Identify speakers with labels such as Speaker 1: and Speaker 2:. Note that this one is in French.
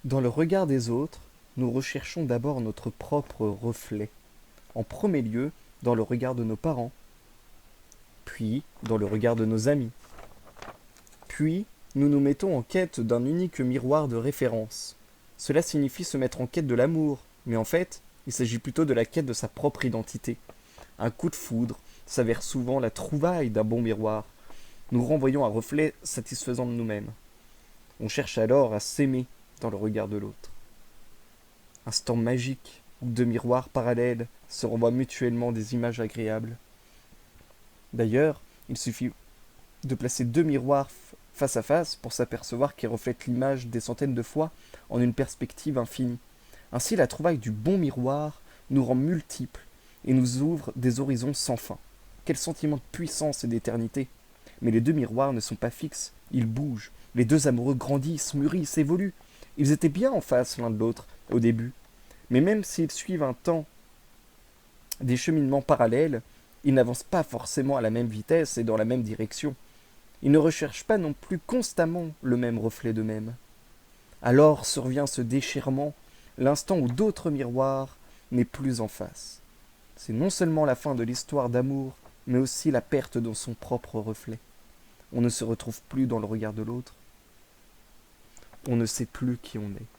Speaker 1: Dans le regard des autres, nous recherchons d'abord notre propre reflet. En premier lieu, dans le regard de nos parents, puis dans le regard de nos amis. Puis, nous nous mettons en quête d'un unique miroir de référence. Cela signifie se mettre en quête de l'amour, mais en fait, il s'agit plutôt de la quête de sa propre identité. Un coup de foudre s'avère souvent la trouvaille d'un bon miroir. Nous renvoyons un reflet satisfaisant de nous-mêmes. On cherche alors à s'aimer dans le regard de l'autre. Instant magique où deux miroirs parallèles se renvoient mutuellement des images agréables. D'ailleurs, il suffit de placer deux miroirs face à face pour s'apercevoir qu'ils reflètent l'image des centaines de fois en une perspective infinie. Ainsi, la trouvaille du bon miroir nous rend multiples et nous ouvre des horizons sans fin. Quel sentiment de puissance et d'éternité! Mais les deux miroirs ne sont pas fixes, ils bougent. Les deux amoureux grandissent, mûrissent, évoluent. Ils étaient bien en face l'un de l'autre au début, mais même s'ils suivent un temps des cheminements parallèles, ils n'avancent pas forcément à la même vitesse et dans la même direction. Ils ne recherchent pas non plus constamment le même reflet d'eux-mêmes. Alors survient ce déchirement, l'instant où d'autres miroirs n'est plus en face. C'est non seulement la fin de l'histoire d'amour, mais aussi la perte de son propre reflet. On ne se retrouve plus dans le regard de l'autre. On ne sait plus qui on est.